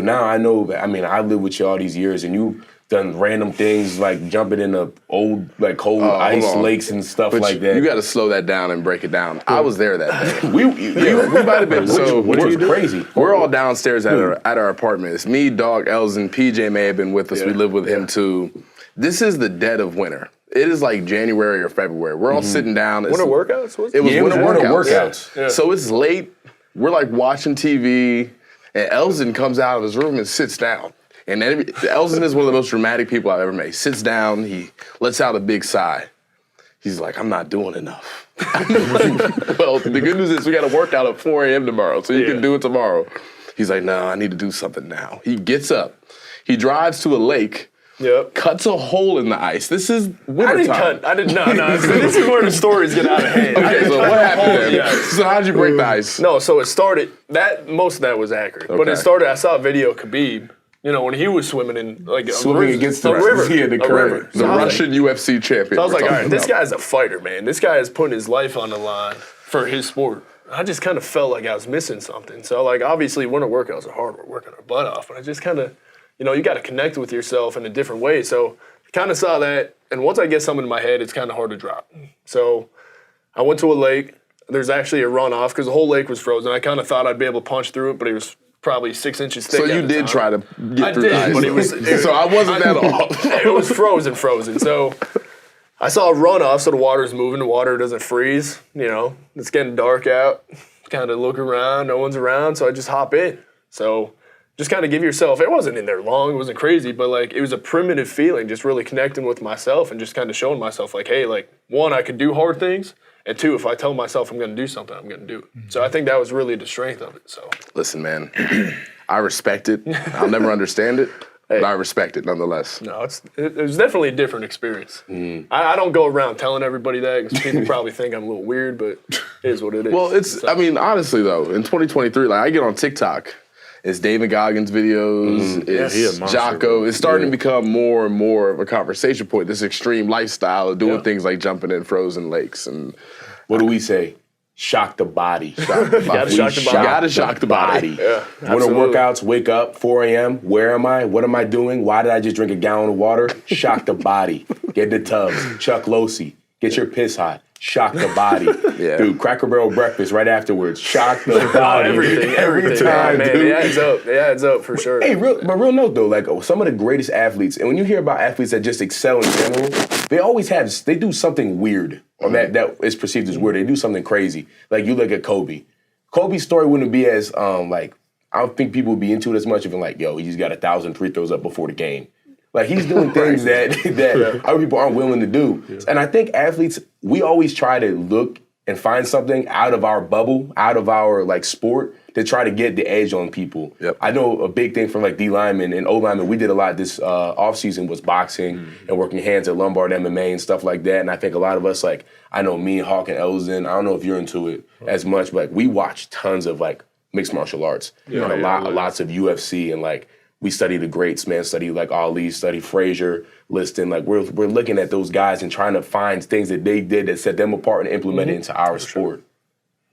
Now I know that, I mean, I lived with you all these years, and you done random things like jumping in the old, like cold ice lakes and stuff like that. You got to slow that down and break it down. I was there that day. we might have been. So which was crazy. We're all downstairs at our apartment. It's me, Dog, Elson, PJ may have been with us. We live with him too. This is the dead of winter. It is like January or February. We're all sitting down. Winter workouts? It was winter workouts. Yeah. So it's late. We're like watching TV, and Elson comes out of his room and sits down. And Elson is one of the most dramatic people I've ever met. He sits down, he lets out a big sigh. He's like, I'm not doing enough. Well, the good news is we got a workout at 4 a.m. tomorrow, so you can do it tomorrow. He's like, no, I need to do something now. He gets up. He drives to a lake, cuts a hole in the ice. This is wintertime. I didn't cut. No. This is where the stories get out of hand. Okay, so what happened then? So how'd you break the ice? No, so it started, most of that was accurate. Okay. But it started, I saw a video of Khabib, you know, when he was swimming in swimming against the river. The Russian UFC champion. So I was like, all right, this guy's a fighter, man. This guy is putting his life on the line for his sport. I just kind of felt like I was missing something. So, like, obviously, winter workouts are hard. We're working our butt off. But I just kind of, you know, you got to connect with yourself in a different way. So, I kind of saw that. And once I get something in my head, it's kind of hard to drop. So, I went to a lake. There's actually a runoff because the whole lake was frozen. I kind of thought I'd be able to punch through it, but it was probably 6 inches thick. So you did try to get through the ice. But it was, so I wasn't that off. It was frozen. So I saw a runoff, so the water's moving. The water doesn't freeze. You know, it's getting dark out. Kind of look around. No one's around, so I just hop in. So just kind of give yourself. It wasn't in there long. It wasn't crazy, but like it was a primitive feeling, just really connecting with myself and just kind of showing myself, like, hey, like one, I could do hard things. And two, if I tell myself I'm going to do something, I'm going to do it. So I think that was really the strength of it. So listen, man, I respect it. I'll never understand it, but I respect it nonetheless. No, it was definitely a different experience. I don't go around telling everybody that because people probably think I'm a little weird, but it is what it is. Well, I mean, honestly, though, in 2023, like I get on TikTok, it's David Goggins videos, it's Jocko. It's starting to become more and more of a conversation point, this extreme lifestyle of doing things like jumping in frozen lakes. And what do we say? Shock the body. Gotta shock the body. Yeah, winter workouts, wake up, 4 a.m. Where am I? What am I doing? Why did I just drink a gallon of water? Shock the body. Get the tubs. Chuck Losey. Get your piss hot. Shock the body. Dude, Cracker Barrel breakfast right afterwards. Shock the body. Every time, man. Dude. It adds up for sure. Hey, real note though, like some of the greatest athletes, and when you hear about athletes that just excel in general, they do something weird, or that is perceived as weird. They do something crazy. Like you look at Kobe. Kobe's story wouldn't be as like, I don't think people would be into it as much if like, yo, he just got 1,000 free throws up before the game. Like he's doing things that other people aren't willing to do. Yeah. And I think athletes, we always try to look and find something out of our bubble, out of our like sport to try to get the edge on people. Yep. I know a big thing from like D linemen and O linemen, we did a lot this offseason was boxing and working hands at Lombard MMA and stuff like that. And I think a lot of us, like, I know me, Hawk, and Elzen, I don't know if you're into it as much, but like we watch tons of like mixed martial arts and lots of UFC and like, we study the greats, man, study like Ali, study Frazier, Liston. Like we're looking at those guys and trying to find things that they did that set them apart and implement it into our sport.